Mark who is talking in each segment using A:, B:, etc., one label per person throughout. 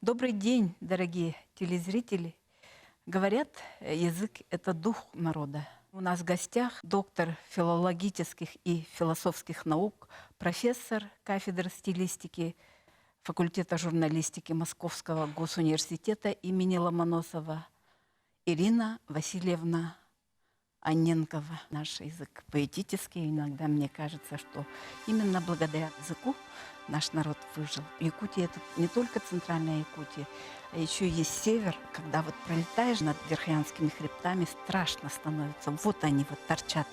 A: Добрый день, дорогие телезрители. Говорят, язык– это дух народа. У нас в гостях доктор филологических и философских наук, профессор кафедры стилистики факультета журналистики Московского госуниверситета имени Ломоносова Ирина Васильевна Анненкова. Наш язык поэтический. Иногда мне кажется, что именно благодаря языку наш народ выжил. Якутия – это не только центральная Якутия, а еще есть север. Когда вот пролетаешь над Верхоянскими хребтами, страшно становится. Вот они вот торчат,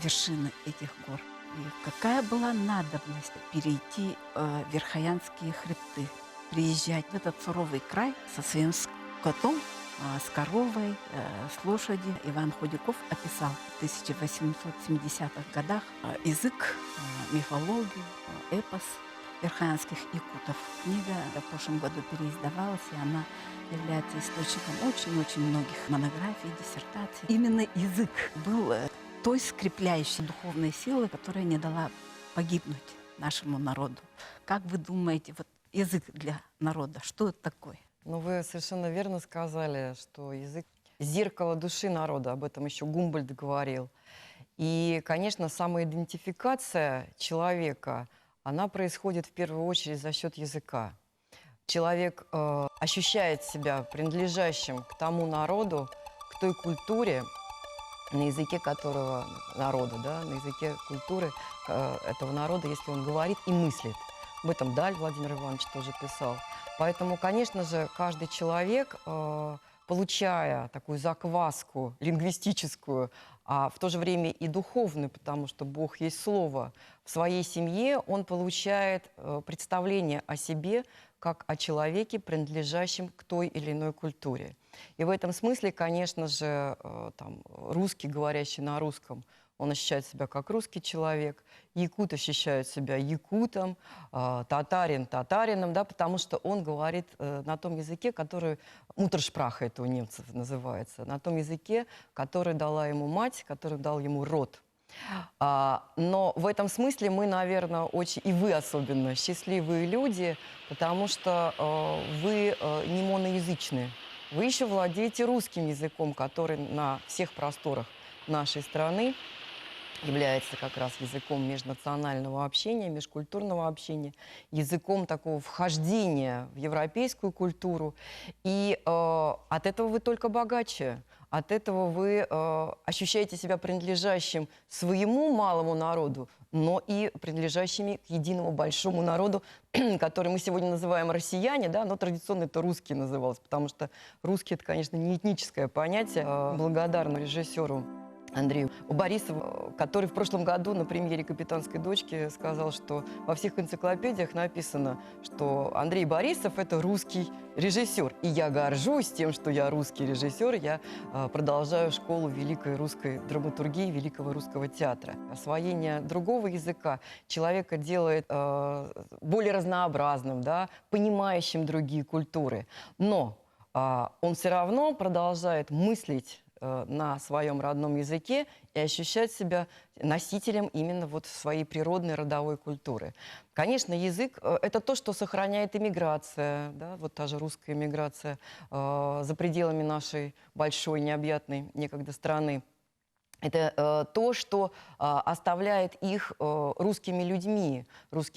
A: вершины этих гор. И какая была надобность перейти Верхоянские хребты, приезжать в этот суровый край со своим скотом, с коровой, с лошадью. Иван Худяков описал в 1870-х годах язык, мифологию, эпос верхоянских якутов. Книга в прошлом году переиздавалась, и она является источником очень-очень многих монографий, диссертаций. Именно язык был той скрепляющей духовной силой, которая не дала погибнуть нашему народу. Как вы думаете, вот язык для народа, что это такое?
B: Ну, вы совершенно верно сказали, что язык – зеркало души народа, об этом еще Гумбольдт говорил. И, конечно, самоидентификация человека, она происходит в первую очередь за счет языка. Человек ощущает себя принадлежащим к тому народу, к той культуре, на языке которого народа, да, на языке культуры этого народа, если он говорит и мыслит. Об этом Даль Владимир Иванович тоже писал. Поэтому, конечно же, каждый человек, получая такую закваску лингвистическую, а в то же время и духовную, потому что Бог есть Слово, в своей семье он получает представление о себе как о человеке, принадлежащем к той или иной культуре. И в этом смысле, конечно же, русский, говорящий на русском, он ощущает себя как русский человек, якут ощущает себя якутом, татарин татарином, да, потому что он говорит на том языке, который мутершпраха, это у немцев называется, на том языке, который дала ему мать, который дал ему род. Но в этом смысле мы, наверное, очень, и вы особенно, счастливые люди, потому что вы не моноязычны. Вы еще владеете русским языком, который на всех просторах нашей страны является как раз языком межнационального общения, межкультурного общения, языком такого вхождения в европейскую культуру. И от этого вы только богаче. От этого вы ощущаете себя принадлежащим своему малому народу, но и принадлежащими к единому большому народу, который мы сегодня называем россияне, да, но традиционно это русские называлось, потому что русский – это, конечно, не этническое понятие. Благодарна режиссеру Андрею Борисову, который в прошлом году на премьере «Капитанской дочки» сказал, что во всех энциклопедиях написано, что Андрей Борисов – это русский режиссер. И я горжусь тем, что я русский режиссер, я продолжаю школу великой русской драматургии, великого русского театра. Освоение другого языка человека делает более разнообразным, да, понимающим другие культуры. Но он все равно продолжает мыслить на своем родном языке и ощущать себя носителем именно вот своей природной родовой культуры. Конечно, язык – это то, что сохраняет иммиграция, да, вот та же русская иммиграция за пределами нашей большой, необъятной некогда страны. Это то, что оставляет их русскими людьми.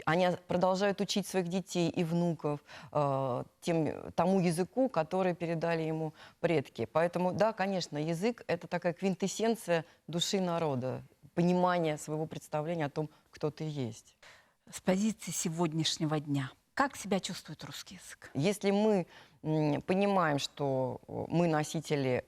B: Они продолжают учить своих детей и внуков тому языку, который передали ему предки. Поэтому, да, конечно, язык – это такая квинтэссенция души народа, понимание своего представления о том, кто ты есть.
A: С позиции сегодняшнего дня, как себя чувствует русский язык?
B: Если мы понимаем, что мы носители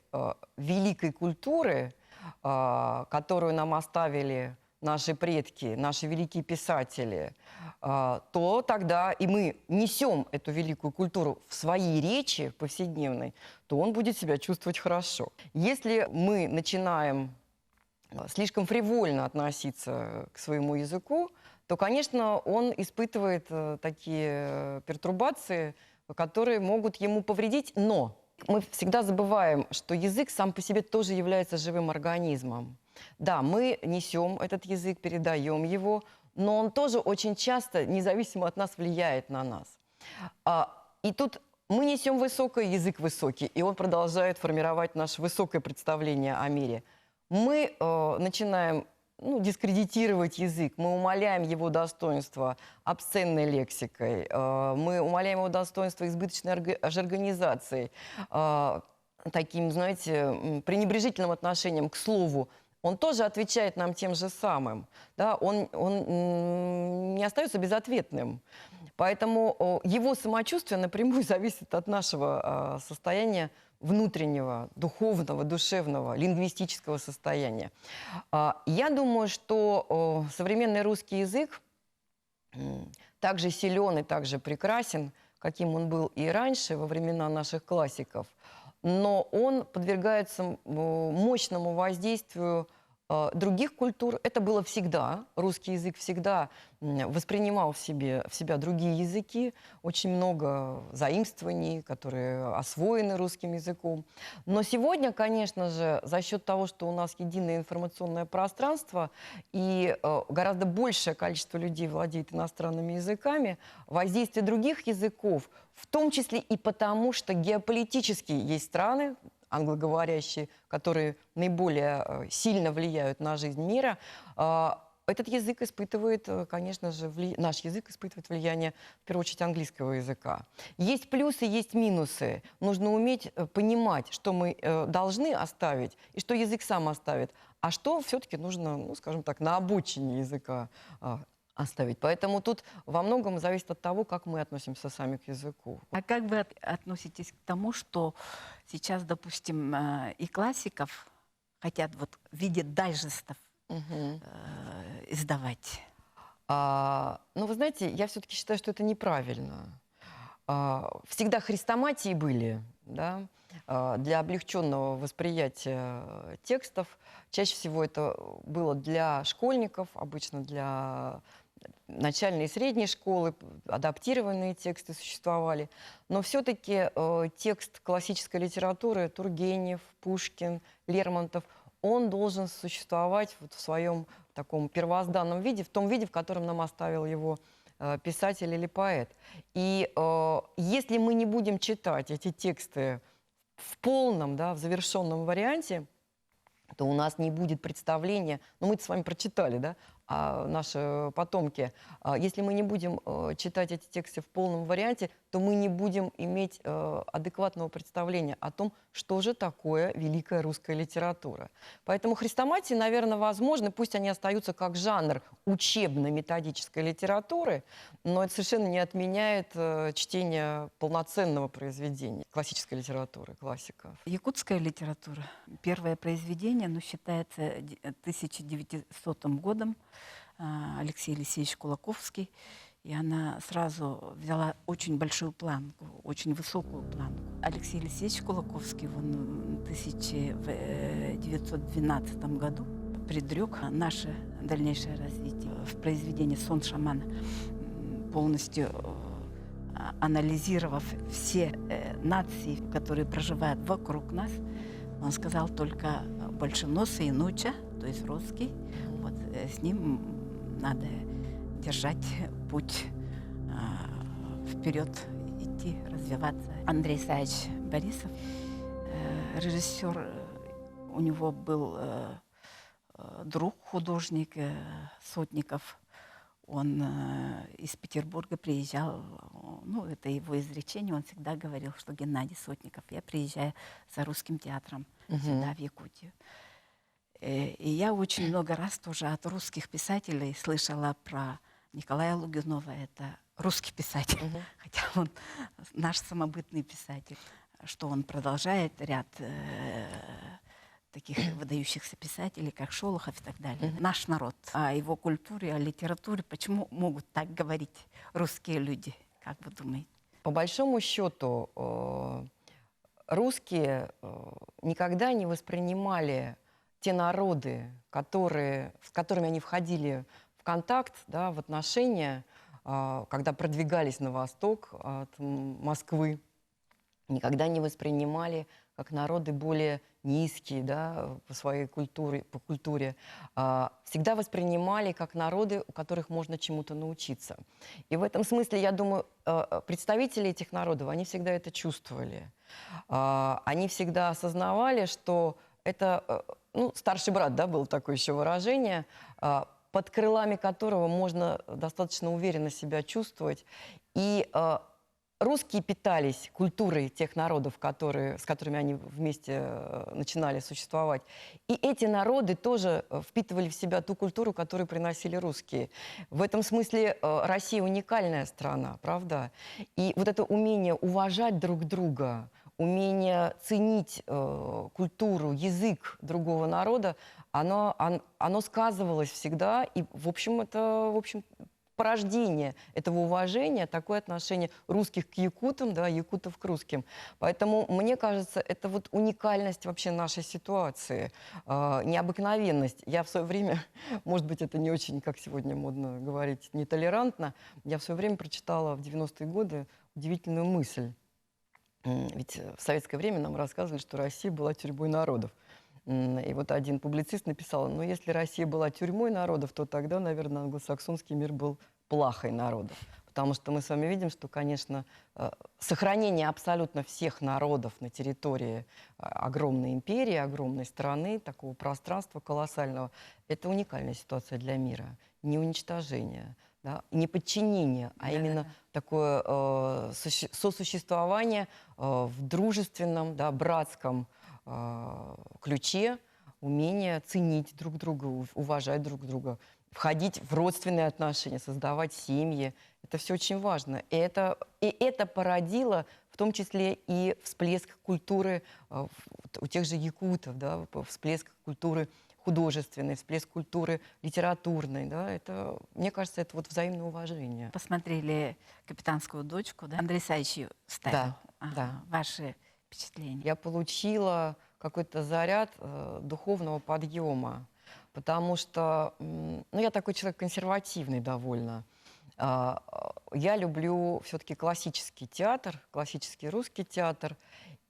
B: великой культуры, которую нам оставили наши предки, наши великие писатели, то тогда и мы несем эту великую культуру в своей речи повседневной, то он будет себя чувствовать хорошо. Если мы начинаем слишком фривольно относиться к своему языку, то, конечно, он испытывает такие пертурбации, которые могут ему повредить, но мы всегда забываем, что язык сам по себе тоже является живым организмом. Да, мы несем этот язык, передаем его, но он тоже очень часто, независимо от нас, влияет на нас. И тут мы несем высокое, язык высокий, и он продолжает формировать наше высокое представление о мире. Мы начинаем дискредитировать язык, мы умаляем его достоинство обсценной лексикой, мы умаляем его достоинство избыточной жаргонизацией, таким, знаете, пренебрежительным отношением к слову. Он тоже отвечает нам тем же самым. Да? Он не остается безответным. Поэтому его самочувствие напрямую зависит от нашего состояния внутреннего, духовного, душевного, лингвистического состояния. Я думаю, что современный русский язык также силен и также прекрасен, каким он был и раньше, во времена наших классиков, но он подвергается мощному воздействию других культур. Это было всегда. Русский язык всегда воспринимал в себя другие языки. Очень много заимствований, которые освоены русским языком. Но сегодня, конечно же, за счет того, что у нас единое информационное пространство и гораздо большее количество людей владеет иностранными языками, воздействие других языков, в том числе и потому, что геополитически есть страны, англоговорящие, которые наиболее сильно влияют на жизнь мира, этот язык испытывает, конечно же, наш язык испытывает влияние, в первую очередь, английского языка. Есть плюсы, есть минусы. Нужно уметь понимать, что мы должны оставить, и что язык сам оставит, а что все-таки нужно, скажем так, на обочине языка оставить. Поэтому тут во многом зависит от того, как мы относимся сами к языку.
A: А как вы относитесь к тому, что сейчас, допустим, и классиков хотят вот в виде дайджестов издавать?
B: Вы знаете, я все-таки считаю, что это неправильно. Всегда хрестоматии были, да, для облегченного восприятия текстов. Чаще всего это было для школьников, обычно для начальной и средней школы, адаптированные тексты существовали. Но все-таки текст классической литературы Тургенев, Пушкин, Лермонтов, он должен существовать вот в своем таком первозданном виде, в том виде, в котором нам оставил его писатель или поэт. И если мы не будем читать эти тексты в полном, да, в завершенном варианте, то у нас не будет представления, мы-то с вами прочитали, да, наши потомки, если мы не будем читать эти тексты в полном варианте, то мы не будем иметь адекватного представления о том, что же такое великая русская литература. Поэтому хрестоматии, наверное, возможны, пусть они остаются как жанр учебно-методической литературы, но это совершенно не отменяет чтение полноценного произведения классической литературы, классиков.
A: Якутская литература. Первое произведение, считается 1900 годом, Алексей Елисеевич Кулаковский. И она сразу взяла очень большую планку, очень высокую планку. Алексей Елисеевич Кулаковский, он в 1912 году предрек наше дальнейшее развитие. В произведении «Сон шамана», полностью анализировав все нации, которые проживают вокруг нас, он сказал только большеноса и нуча, то есть русский. Вот с ним надо держать путь вперед, идти, развиваться. Андрей Исаевич Борисов, режиссер, у него был друг, художник Сотников. Он из Петербурга приезжал, это его изречение, он всегда говорил, что Геннадий Сотников, я приезжаю за русским театром сюда, в Якутию. И я очень много раз тоже от русских писателей слышала про Николая Лугунова. Это русский писатель, хотя он наш самобытный писатель, что он продолжает ряд таких выдающихся писателей, как Шолохов и так далее. Наш народ. О его культуре, о литературе. Почему могут так говорить русские люди? Как вы думаете?
B: По большому счету, русские никогда не воспринимали те народы, с которыми они входили в контакт, да, в отношения, когда продвигались на восток от Москвы, никогда не воспринимали как народы более низкие, да, по своей культуре, всегда воспринимали как народы, у которых можно чему-то научиться. И в этом смысле, я думаю, представители этих народов, они всегда это чувствовали. Они всегда осознавали, что это, ну, старший брат, да, было такое еще выражение, под крылами которого можно достаточно уверенно себя чувствовать. И русские питались культурой тех народов, с которыми они вместе начинали существовать. И эти народы тоже впитывали в себя ту культуру, которую приносили русские. В этом смысле Россия уникальная страна, правда? И вот это умение уважать друг друга, умение ценить культуру, язык другого народа, оно сказывалось всегда. И, в общем, это, порождение этого уважения, такое отношение русских к якутам, да, якутов к русским. Поэтому, мне кажется, это вот уникальность вообще нашей ситуации, необыкновенность. Я в свое время, может быть, это не очень, как сегодня модно говорить, нетолерантно, я в свое время прочитала в 90-е годы удивительную мысль. Ведь в советское время нам рассказывали, что Россия была тюрьмой народов. И вот один публицист написал: ну, если Россия была тюрьмой народов, то тогда, наверное, англосаксонский мир был плахой народов. Потому что мы с вами видим, что, конечно, сохранение абсолютно всех народов на территории огромной империи, огромной страны, такого пространства колоссального, это уникальная ситуация для мира. Не уничтожение, да, не подчинение, а именно такое сосуществование в дружественном, да, братском ключе, умение ценить друг друга, уважать друг друга, входить в родственные отношения, создавать семьи. Это все очень важно. И это породило в том числе и всплеск культуры у тех же якутов, да, всплеск культуры художественной, всплеск культуры литературной. Да, это, мне кажется, это вот взаимное уважение.
A: Посмотрели «Капитанскую дочку», да? Андрей Исаевич ставил.
B: Да, да.
A: Ваши впечатления?
B: Я получила какой-то заряд духовного подъема, потому что, ну, я такой человек консервативный довольно. Я люблю все-таки классический театр, классический русский театр,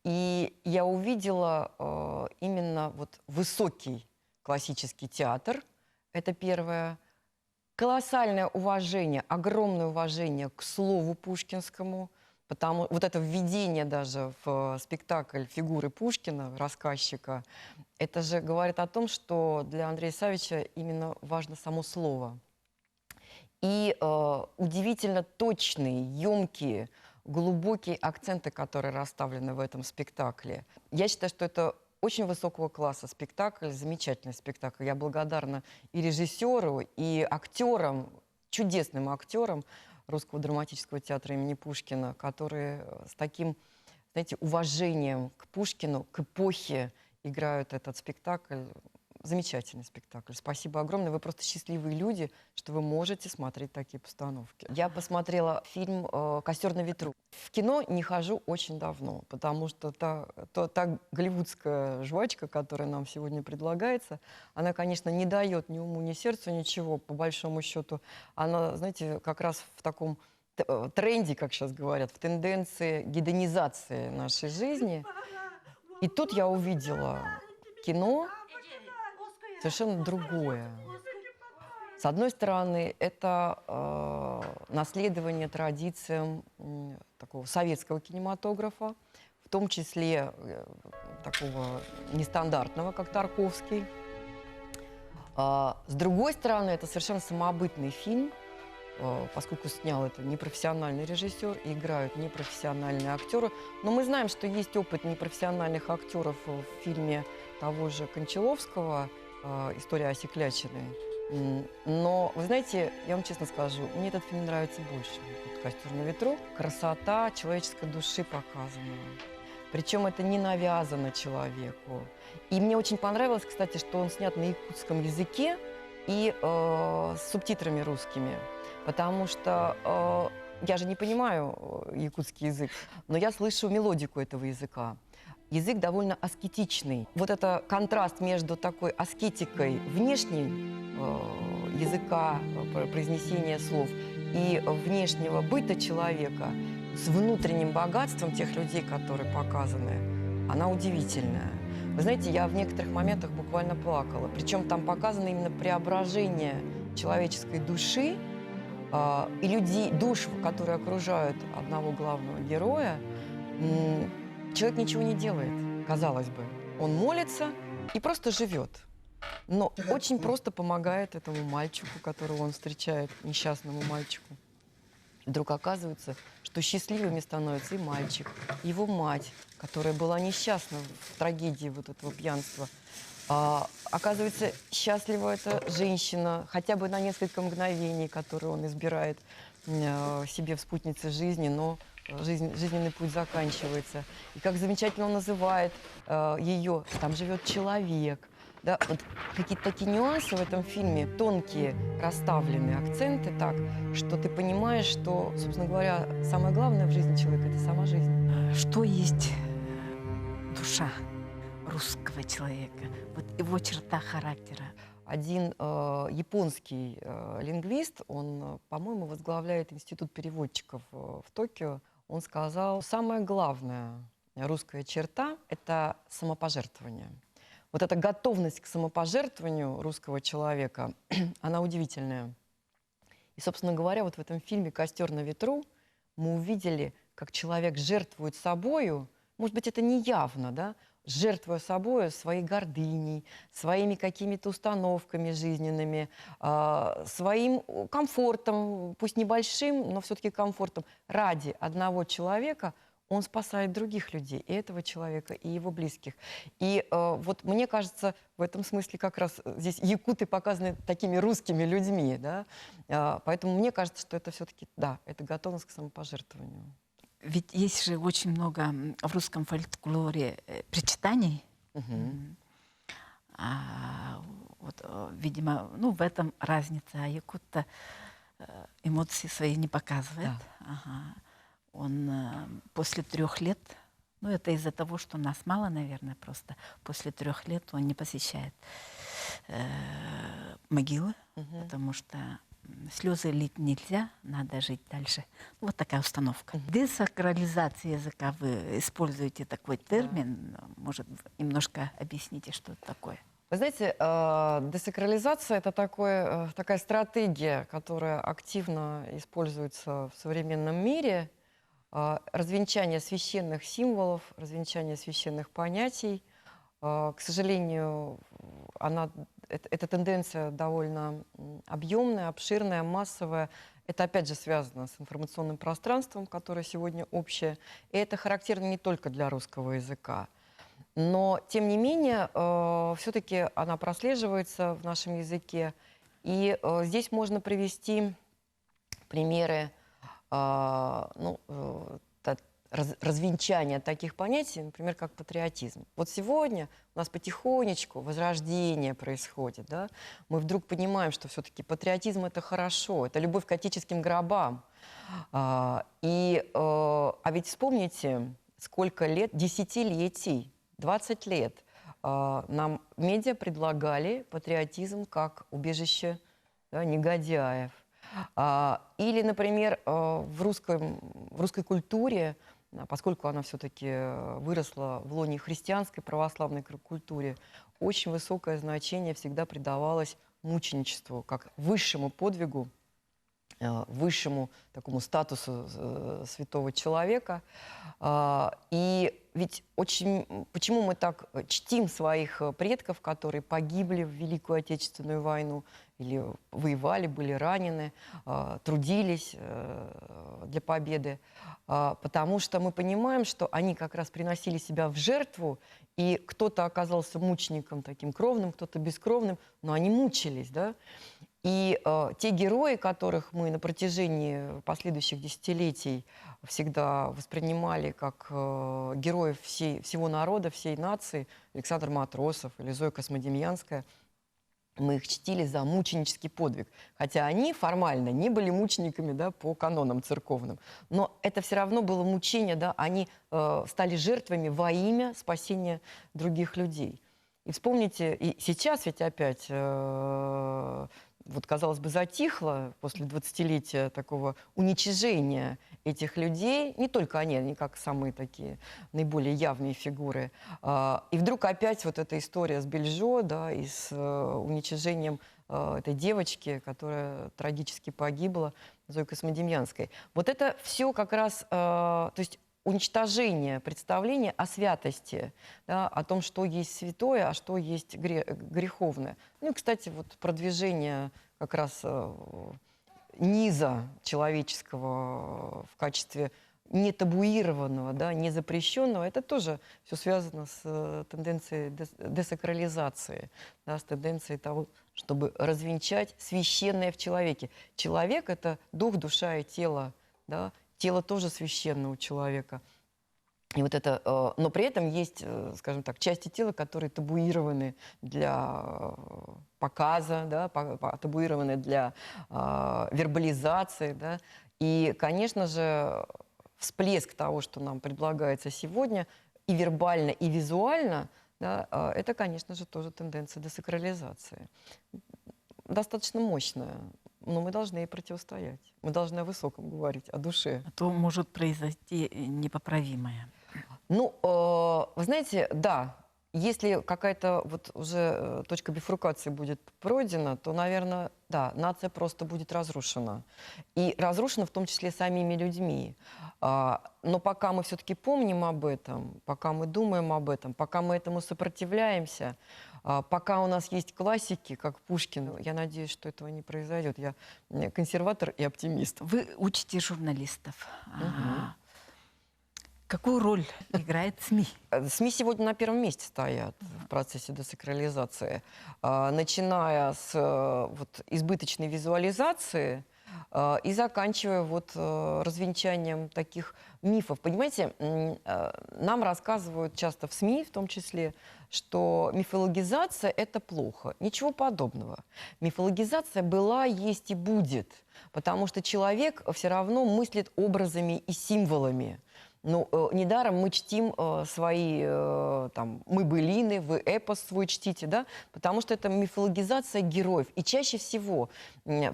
B: и я увидела именно вот высокий классический театр, это первое, колоссальное уважение, огромное уважение к слову пушкинскому, потому вот это введение даже в спектакль фигуры Пушкина, рассказчика, это же говорит о том, что для Андрея Савича именно важно само слово. И удивительно точные, емкие, глубокие акценты, которые расставлены в этом спектакле. Я считаю, что это очень высокого класса спектакль, замечательный спектакль. Я благодарна и режиссеру, и актерам, чудесным актерам Русского драматического театра имени Пушкина, которые с таким, знаете, уважением к Пушкину, к эпохе играют этот спектакль. Замечательный спектакль. Спасибо огромное. Вы просто счастливые люди, что вы можете смотреть такие постановки. Я посмотрела фильм «Костер на ветру». В кино не хожу очень давно, потому что та голливудская жвачка, которая нам сегодня предлагается, она, конечно, не дает ни уму, ни сердцу ничего, по большому счету. Она, знаете, как раз в таком тренде, как сейчас говорят, в тенденции гедонизации нашей жизни. И тут я увидела кино совершенно другое. С одной стороны, это наследование традициям такого советского кинематографа, в том числе такого нестандартного, как Тарковский. С другой стороны, это совершенно самобытный фильм, поскольку снял это непрофессиональный режиссер, и играют непрофессиональные актеры. Но мы знаем, что есть опыт непрофессиональных актеров в фильме того же Кончаловского «История Аси Клячиной». Но, вы знаете, я вам честно скажу, мне этот фильм нравится больше. Вот «Костер на ветру». Красота человеческой души показана. Причем это не навязано человеку. И мне очень понравилось, кстати, что он снят на якутском языке и с субтитрами русскими. Потому что я же не понимаю якутский язык, но я слышу мелодику этого языка. Язык довольно аскетичный. Вот это контраст между такой аскетикой внешней языка, произнесения слов, и внешнего быта человека с внутренним богатством тех людей, которые показаны, она удивительная. Вы знаете, я в некоторых моментах буквально плакала. Причем там показано именно преображение человеческой души и людей, душ, которые окружают одного главного героя. Человек ничего не делает, казалось бы. Он молится и просто живет. Но очень просто помогает этому мальчику, которого он встречает, несчастному мальчику. Вдруг оказывается, что счастливыми становятся и мальчик, и его мать, которая была несчастна в трагедии вот этого пьянства. Оказывается, счастлива эта женщина хотя бы на несколько мгновений, которые он избирает себе в спутнице жизни, но жизненный путь заканчивается. И как замечательно он называет ее, там живет человек. Да, вот какие-то такие нюансы в этом фильме, тонкие, расставленные акценты так, что ты понимаешь, что, собственно говоря, самое главное в жизни человека – это сама жизнь.
A: Что есть душа русского человека? Вот его черта характера.
B: Один японский лингвист, он, по-моему, возглавляет институт переводчиков в Токио, он сказал, самая главная русская черта – это самопожертвование. Вот эта готовность к самопожертвованию русского человека, она удивительная. И, собственно говоря, вот в этом фильме «Костер на ветру» мы увидели, как человек жертвует собою, может быть, это не явно, да, жертвуя собою своей гордыней, своими какими-то установками жизненными, своим комфортом, пусть небольшим, но все-таки комфортом, ради одного человека – он спасает других людей, и этого человека, и его близких. И вот мне кажется, в этом смысле как раз здесь якуты показаны такими русскими людьми, да? Поэтому мне кажется, что это все-таки, да, это готовность к самопожертвованию.
A: Ведь есть же очень много в русском фольклоре причитаний. Вот, видимо, ну, в этом разница. А якут-то эмоции свои не показывает.
B: Да.
A: Ага. Он после 3 лет, ну это из-за того, что нас мало, наверное, просто после 3 лет он не посещает могилы, потому что слезы лить нельзя, надо жить дальше. Вот такая установка. Десакрализация языка, вы используете такой термин, может, немножко объясните, что это такое?
B: Вы знаете, десакрализация – это такая стратегия, которая активно используется в современном мире. Развенчание священных символов, развенчание священных понятий. К сожалению, эта тенденция довольно объемная, обширная, массовая. Это, опять же, связано с информационным пространством, которое сегодня общее. И это характерно не только для русского языка. Но, тем не менее, все-таки она прослеживается в нашем языке. И здесь можно привести примеры развенчания таких понятий, например, как патриотизм. Вот сегодня у нас потихонечку возрождение происходит. Да? Мы вдруг понимаем, что все-таки патриотизм – это хорошо, это любовь к отеческим гробам. А ведь вспомните, сколько лет, десятилетий, 20 лет нам медиа предлагали патриотизм как убежище, да, негодяев. Или, например, в русской культуре, поскольку она все-таки выросла в лоне христианской православной культуре, очень высокое значение всегда придавалось мученичеству как высшему подвигу, высшему такому статусу святого человека. И ведь почему мы так чтим своих предков, которые погибли в Великую Отечественную войну, или воевали, были ранены, трудились для победы? Потому что мы понимаем, что они как раз приносили себя в жертву, и кто-то оказался мучеником таким кровным, кто-то бескровным, но они мучились, да? И те герои, которых мы на протяжении последующих десятилетий всегда воспринимали как героев всего народа, всей нации, Александр Матросов или Зоя Космодемьянская, мы их чтили за мученический подвиг. Хотя они формально не были мучениками, да, по канонам церковным. Но это все равно было мучение, да, они стали жертвами во имя спасения других людей. И вспомните, и сейчас ведь опять вот, казалось бы, затихло после 20-летия такого уничижения этих людей, не только они как самые такие наиболее явные фигуры. И вдруг опять вот эта история с Бельжо, да, и с уничижением этой девочки, которая трагически погибла, Зои Космодемьянской. Вот это все как раз, то есть уничтожение представления о святости, да, о том, что есть святое, а что есть греховное. Ну и, кстати, вот продвижение как раз низа человеческого в качестве не табуированного, да, не запрещенного, это тоже все связано с тенденцией десакрализации, да, с тенденцией того, чтобы развенчать священное в человеке. Человек — это дух, душа и тело, да, тело тоже священно у человека. И вот это, но при этом есть, скажем так, части тела, которые табуированы для показа, да, табуированы для вербализации. Да. И, конечно же, всплеск того, что нам предлагается сегодня, и вербально, и визуально, да, это, конечно же, тоже тенденция десакрализации. Достаточно мощная, но мы должны ей противостоять. Мы должны о высоком говорить, о душе.
A: А то может произойти непоправимое.
B: Ну, вы знаете, да, если какая-то вот уже точка бифуркации будет пройдена, то, наверное, да, нация просто будет разрушена. И разрушена в том числе самими людьми. Но пока мы все-таки помним об этом, пока мы думаем об этом, пока мы этому сопротивляемся, пока у нас есть классики, как Пушкин, я надеюсь, что этого не произойдет. Я консерватор и оптимист.
A: Вы учите журналистов. Какую роль играет СМИ?
B: СМИ сегодня на первом месте стоят в процессе десакрализации. Начиная с вот, избыточной визуализации и заканчивая вот, развенчанием таких мифов. Понимаете, нам рассказывают часто в СМИ, в том числе, что мифологизация — это плохо. Ничего подобного. Мифологизация была, есть и будет, потому что человек все равно мыслит образами и символами. Ну, недаром мы чтим свои, там, мы былины, вы эпос свой чтите, да, потому что это мифологизация героев. И чаще всего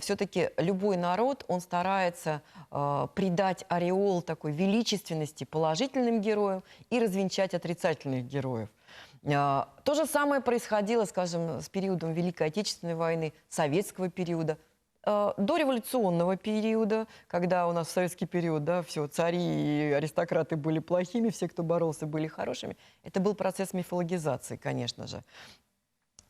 B: все-таки любой народ, он старается придать ореол такой величественности положительным героям и развенчать отрицательных героев. То же самое происходило, скажем, с периодом Великой Отечественной войны, советского периода, до революционного периода, когда у нас в советский период, да, все, цари и аристократы были плохими, все, кто боролся, были хорошими. Это был процесс мифологизации, конечно же.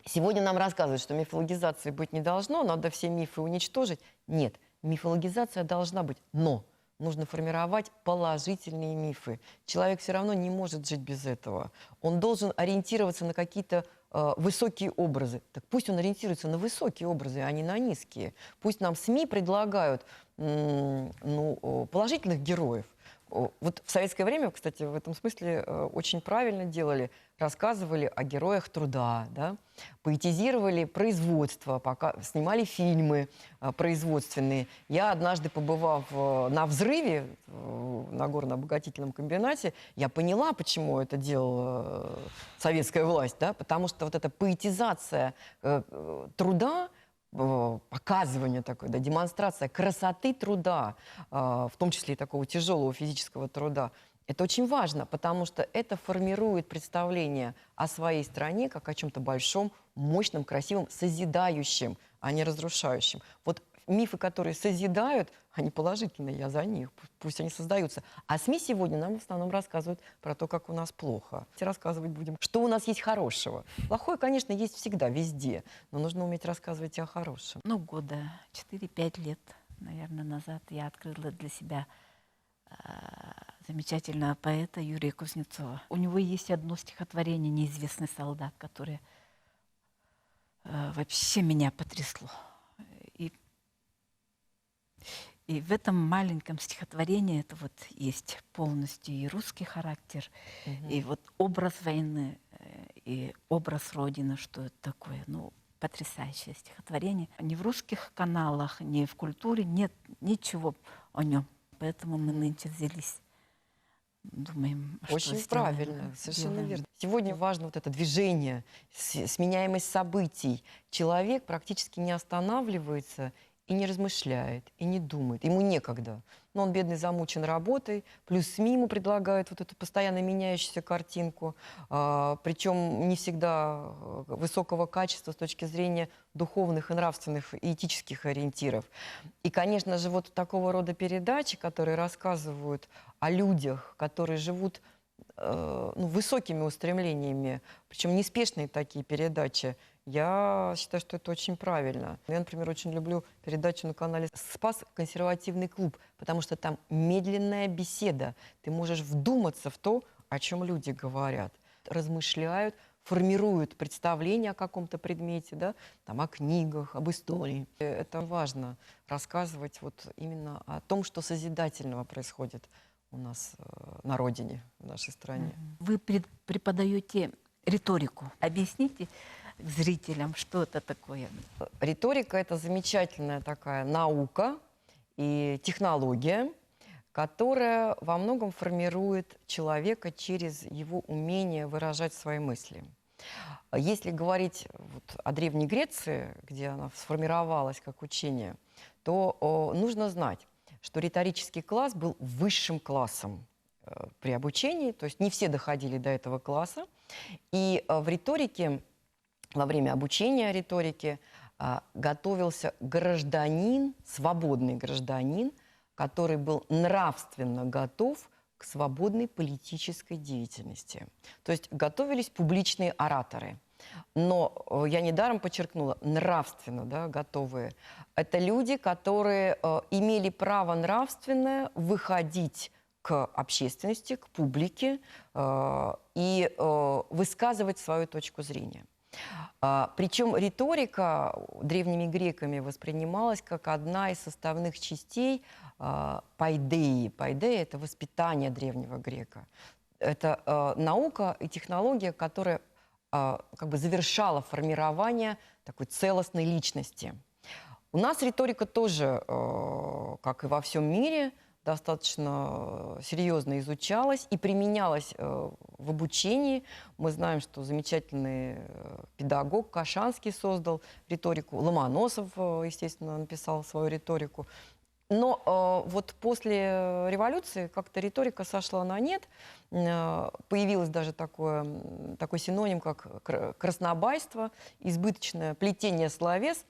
B: Сегодня нам рассказывают, что мифологизации быть не должно, надо все мифы уничтожить. Нет, мифологизация должна быть, но нужно формировать положительные мифы. Человек все равно не может жить без этого. Он должен ориентироваться на какие-то высокие образы. Так пусть он ориентируется на высокие образы, а не на низкие. Пусть нам СМИ предлагают положительных героев. Вот в советское время, кстати, в этом смысле очень правильно делали. Рассказывали о героях труда, да? Поэтизировали производство, снимали фильмы производственные. Я однажды, побывав на взрыве на горно-обогатительном комбинате, я поняла, почему это делала советская власть. Да? Потому что вот эта поэтизация труда, показывание такое, да, демонстрация красоты труда, в том числе и такого тяжелого физического труда, это очень важно, потому что это формирует представление о своей стране как о чем-то большом, мощном, красивом, созидающем, а не разрушающем. Вот мифы, которые созидают, они положительные, я за них, пусть они создаются. А СМИ сегодня нам в основном рассказывают про то, как у нас плохо. Рассказывать будем, что у нас есть хорошего. Плохое, конечно, есть всегда, везде, но нужно уметь рассказывать и о хорошем.
A: Ну, года 4-5 лет, наверное, назад я открыла для себя замечательного поэта Юрия Кузнецова. У него есть одно стихотворение «Неизвестный солдат», которое вообще меня потрясло. И в этом маленьком стихотворении это вот есть полностью и русский характер, и вот образ войны, и образ Родины, что это такое. Ну, потрясающее стихотворение. Ни в русских каналах, ни в культуре нет ничего о нем. Поэтому мы нынче взялись думаем, что
B: Очень
A: сделаем,
B: правильно, совершенно
A: сделаем.
B: верно. Сегодня важно вот это движение, сменяемость событий. Человек практически не останавливается и не размышляет, и не думает. Ему некогда. Но он, бедный, замучен работой, плюс СМИ ему предлагают вот эту постоянно меняющуюся картинку, причем не всегда высокого качества с точки зрения духовных и нравственных и этических ориентиров. И, конечно же, вот такого рода передачи, которые рассказывают о людях, которые живут высокими устремлениями, причем неспешные такие передачи, я считаю, что это очень правильно. Я, например, очень люблю передачу на канале «Спас консервативный клуб», потому что там медленная беседа. Ты можешь вдуматься в то, о чем люди говорят. Размышляют, формируют представление о каком-то предмете, да, там, о книгах, об истории. Это важно рассказывать вот именно о том, что созидательного происходит у нас на родине, в нашей стране.
A: Вы преподаете риторику. Объясните зрителям, что это такое.
B: Риторика — это замечательная такая наука и технология, которая во многом формирует человека через его умение выражать свои мысли. Если говорить вот о Древней Греции, где она сформировалась как учение, то нужно знать, что риторический класс был высшим классом при обучении, то есть не все доходили до этого класса. И в риторике, во время обучения риторике, готовился гражданин, свободный гражданин, который был нравственно готов к свободной политической деятельности. То есть готовились публичные ораторы. Но я недаром подчеркнула, нравственно, да, готовые. Это люди, которые имели право нравственное выходить к общественности, к публике и высказывать свою точку зрения. Причем риторика древними греками воспринималась как одна из составных частей пайдеи. Пайдея — это воспитание древнего грека. Это наука и технология, которая как бы завершала формирование такой целостной личности. У нас риторика тоже, как и во всем мире, достаточно серьезно изучалась и применялась в обучении. Мы знаем, что замечательный педагог Кашанский создал риторику, Ломоносов, естественно, написал свою риторику. Но вот после революции как-то риторика сошла на нет. Появилось даже такой синоним, как краснобайство, избыточное плетение словес.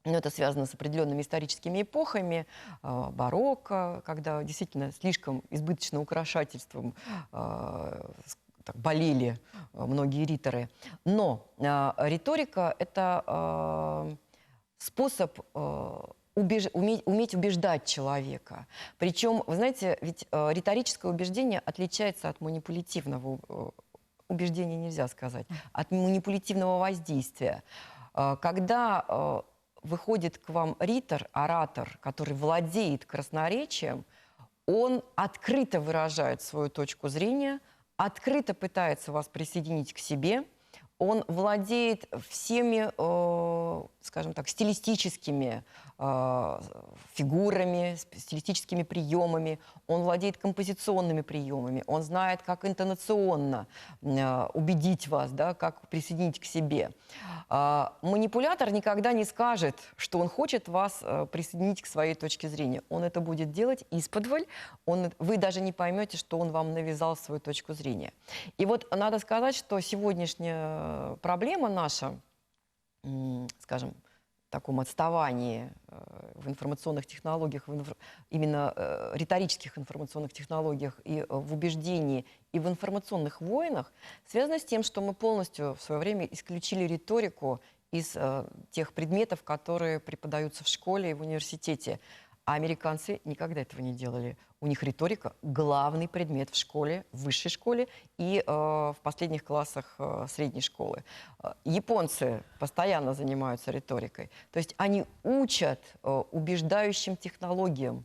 B: Но это связано с определенными историческими эпохами, барокко, когда действительно слишком избыточно украшательством так болели многие риторы. Но риторика — это способ уметь убеждать человека. Причем, вы знаете, ведь риторическое убеждение отличается от манипулятивного убеждения, нельзя сказать, от манипулятивного воздействия. Когда выходит к вам ритор, оратор, который владеет красноречием, он открыто выражает свою точку зрения, открыто пытается вас присоединить к себе, он владеет всеми, скажем так, стилистическими фигурами, стилистическими приемами, он владеет композиционными приемами, он знает, как интонационно убедить вас, да, как присоединить к себе. Манипулятор никогда не скажет, что он хочет вас присоединить к своей точке зрения. Он это будет делать исподволь, вы даже не поймете, что он вам навязал свою точку зрения. И вот надо сказать, что сегодняшняя проблема наша, скажем, в таком отставании в информационных технологиях, именно риторических информационных технологиях и в убеждении, и в информационных войнах, связано с тем, что мы полностью в свое время исключили риторику из тех предметов, которые преподаются в школе и в университете. А американцы никогда этого не делали. У них риторика — главный предмет в школе, в высшей школе и в последних классах средней школы. Японцы постоянно занимаются риторикой. То есть они учат убеждающим технологиям.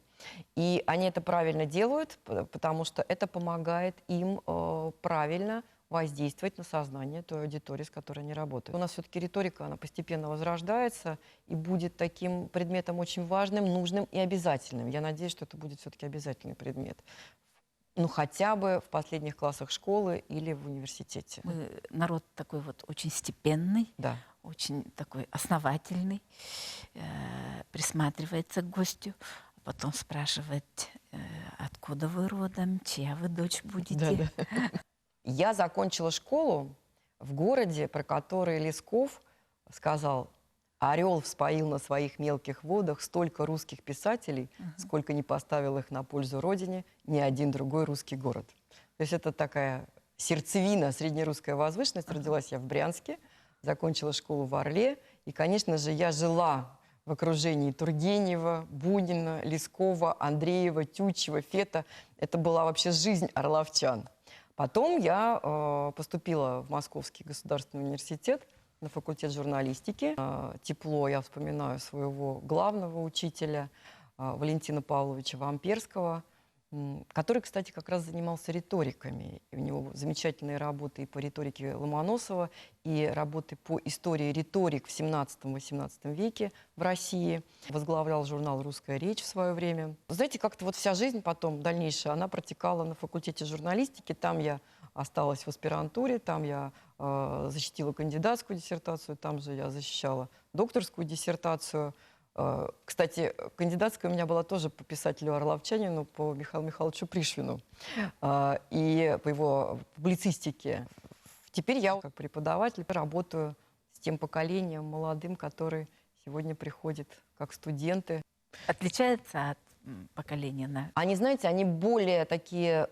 B: И они это правильно делают, потому что это помогает им правильно воздействовать на сознание той аудитории, с которой они работают. У нас все-таки риторика, она постепенно возрождается и будет таким предметом очень важным, нужным и обязательным. Я надеюсь, что это будет все-таки обязательный предмет ну, хотя бы в последних классах школы или в университете.
A: Мы народ такой вот очень степенный,
B: Да.
A: очень такой основательный, присматривается к гостю, а потом спрашивает, откуда вы родом, чья вы дочь будете.
B: Да. Я закончила школу в городе, про который Лесков сказал: «Орел вспоил на своих мелких водах столько русских писателей, сколько не поставил их на пользу родине ни один другой русский город». То есть это такая сердцевина, среднерусская возвышенность. Родилась я в Брянске, закончила школу в Орле. И, конечно же, я жила в окружении Тургенева, Бунина, Лескова, Андреева, Тютчева, Фета. Это была вообще жизнь орловчан. Потом я поступила в Московский государственный университет на факультет журналистики. Тепло я вспоминаю своего главного учителя Валентина Павловича Вамперского, который, кстати, как раз занимался риториками. И у него замечательные работы и по риторике Ломоносова, и работы по истории риторик в 17-18 веке в России. Возглавлял журнал «Русская речь» в свое время. Знаете, как-то вот вся жизнь потом, дальнейшая, она протекала на факультете журналистики. Там я осталась в аспирантуре, там я защитила кандидатскую диссертацию, там же я защищала докторскую диссертацию. Кстати, кандидатская у меня была тоже по писателю-орловчанину, по Михаилу Михайловичу Пришвину и по его публицистике. Теперь я как преподаватель работаю с тем поколением молодым, которые сегодня приходят как студенты.
A: Отличается от поколения на...
B: Они, знаете, они более такие,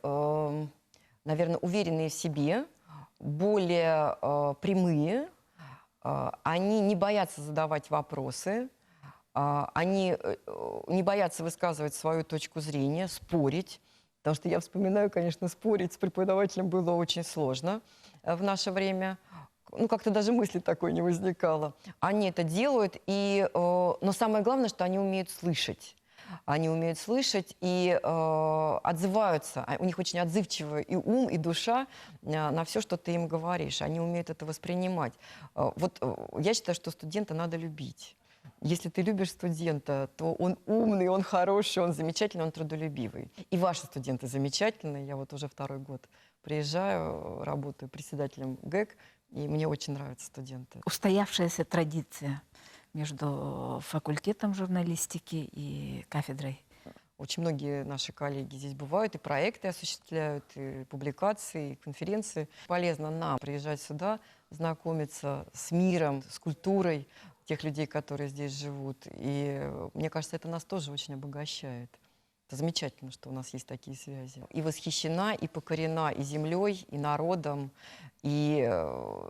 B: наверное, уверенные в себе, более прямые, они не боятся задавать вопросы, они не боятся высказывать свою точку зрения, спорить. Потому что я вспоминаю, конечно, спорить с преподавателем было очень сложно в наше время. Ну, как-то даже мысли такой не возникало. Они это делают, но самое главное, что они умеют слышать. Они умеют слышать и отзываются. У них очень отзывчивый и ум, и душа на все, что ты им говоришь. Они умеют это воспринимать. Вот я считаю, что студента надо любить. Если ты любишь студента, то он умный, он хороший, он замечательный, он трудолюбивый. И ваши студенты замечательные. Я вот уже 2-й год приезжаю, работаю председателем ГЭК, и мне очень нравятся студенты.
A: Устоявшаяся традиция между факультетом журналистики и кафедрой.
B: Очень многие наши коллеги здесь бывают, и проекты осуществляют, и публикации, и конференции. Полезно нам приезжать сюда, знакомиться с миром, с культурой тех людей, которые здесь живут. И мне кажется, это нас тоже очень обогащает. Это замечательно, что у нас есть такие связи. И восхищена, и покорена и землей, и народом, и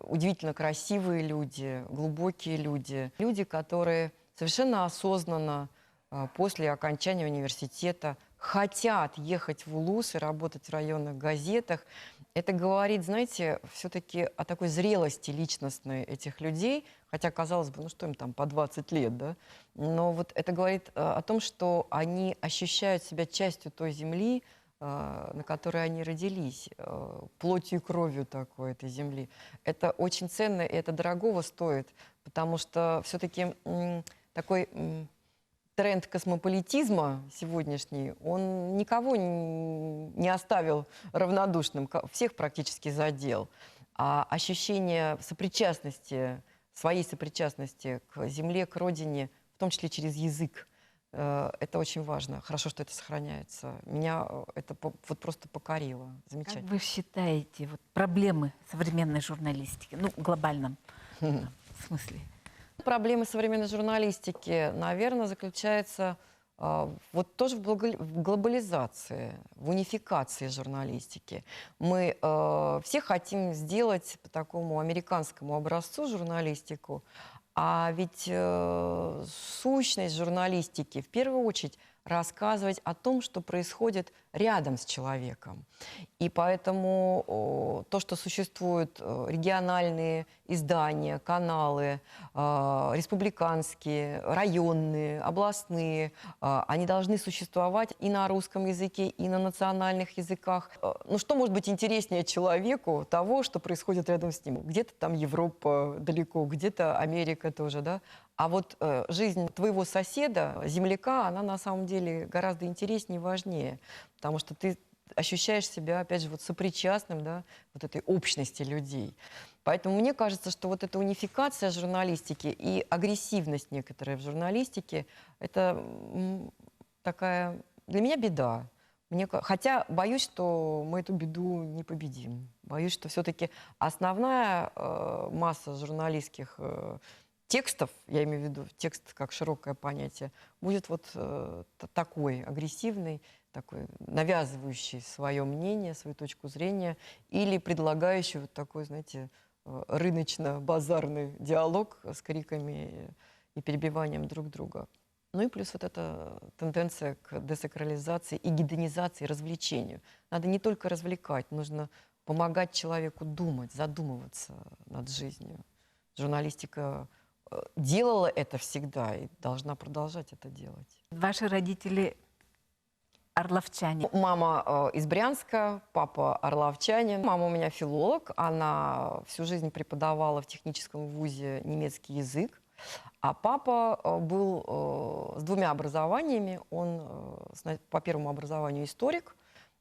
B: удивительно красивые люди, глубокие люди. Люди, которые совершенно осознанно после окончания университета хотят ехать в УЛУС и работать в районных газетах. Это говорит, знаете, все-таки о такой зрелости личностной этих людей, хотя, казалось бы, ну что им там по 20 лет, да? Но вот это говорит о том, что они ощущают себя частью той земли, на которой они родились, плотью и кровью такой этой земли. Это очень ценно, и это дорогого стоит, потому что все-таки такой тренд космополитизма сегодняшний, он никого не оставил равнодушным, всех практически задел. А ощущение сопричастности, своей сопричастности к земле, к родине, в том числе через язык, это очень важно. Хорошо, что это сохраняется. Меня это вот просто покорило. Замечательно.
A: Как вы считаете, вот проблемы современной журналистики, ну, в глобальном смысле?
B: Проблема современной журналистики, наверное, заключается вот тоже в глобализации, в унификации журналистики. Мы все хотим сделать по такому американскому образцу журналистику, а ведь сущность журналистики в первую очередь рассказывать о том, что происходит рядом с человеком. И поэтому то, что существуют региональные издания, каналы, республиканские, районные, областные, они должны существовать и на русском языке, и на национальных языках. Ну что может быть интереснее человеку того, что происходит рядом с ним? Где-то там Европа далеко, где-то Америка тоже, да? А вот жизнь твоего соседа, земляка, она на самом деле гораздо интереснее и важнее. Потому что ты ощущаешь себя, опять же, вот сопричастным, да, вот этой общности людей. Поэтому мне кажется, что вот эта унификация журналистики и агрессивность некоторая в журналистике, это такая для меня беда. Хотя боюсь, что мы эту беду не победим. Боюсь, что все-таки основная масса журналистских текстов, я имею в виду текст как широкое понятие, будет вот такой агрессивный, такой навязывающий свое мнение, свою точку зрения, или предлагающий вот такой, знаете, рыночно-базарный диалог с криками и перебиванием друг друга. Ну и плюс вот эта тенденция к десакрализации и гедонизации, развлечению. Надо не только развлекать, нужно помогать человеку думать, задумываться над жизнью. Журналистика делала это всегда и должна продолжать это делать.
A: Ваши родители орловчане.
B: Мама из Брянска, папа орловчанин. Мама у меня филолог, она всю жизнь преподавала в техническом вузе немецкий язык. А папа был с двумя образованиями. Он по первому образованию историк,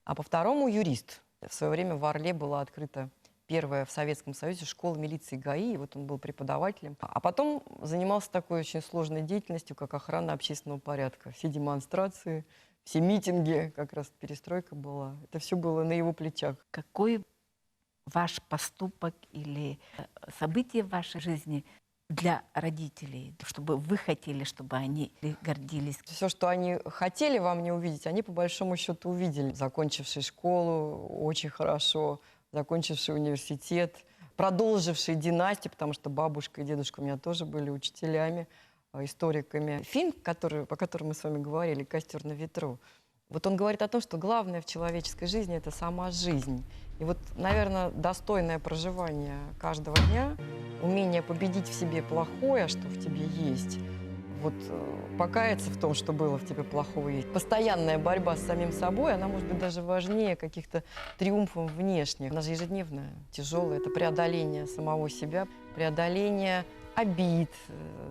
B: а по второму юрист. В свое время в Орле была открыта первая в Советском Союзе школа милиции ГАИ, и вот он был преподавателем. А потом занимался такой очень сложной деятельностью, как охрана общественного порядка. Все демонстрации, все митинги, как раз перестройка была. Это все было на его плечах.
A: Какой ваш поступок или событие в вашей жизни для родителей, чтобы вы хотели, чтобы они гордились?
B: Все, что они хотели во мне увидеть, они по большому счету увидели. Закончивший школу очень хорошо, закончивший университет, продолживший династию, потому что бабушка и дедушка у меня тоже были учителями, историками. Фильм, по которому мы с вами говорили, «Костер на ветру», вот он говорит о том, что главное в человеческой жизни – это сама жизнь. И вот, наверное, достойное проживание каждого дня, умение победить в себе плохое, что в тебе есть, вот покаяться в том, что было в тебе плохого есть. Постоянная борьба с самим собой, она может быть даже важнее каких-то триумфов внешних. Она же ежедневная, тяжелая. Это преодоление самого себя, преодоление обид,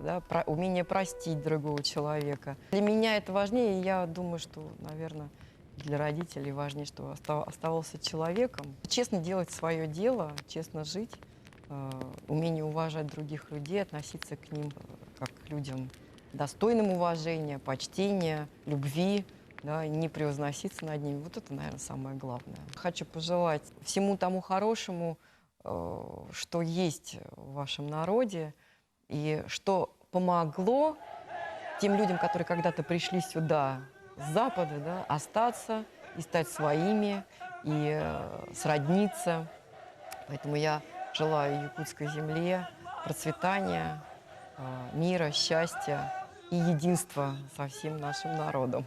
B: да, умение простить другого человека. Для меня это важнее, и я думаю, что, наверное, для родителей важнее, что оставался человеком. Честно делать свое дело, честно жить, умение уважать других людей, относиться к ним как к людям достойным уважения, почтения, любви, да, не превозноситься над ними. Вот это, наверное, самое главное. Хочу пожелать всему тому хорошему, что есть в вашем народе, и что помогло тем людям, которые когда-то пришли сюда с Запада, да, остаться и стать своими, и сродниться. Поэтому я желаю якутской земле процветания, мира, счастья и единства со всем нашим народом.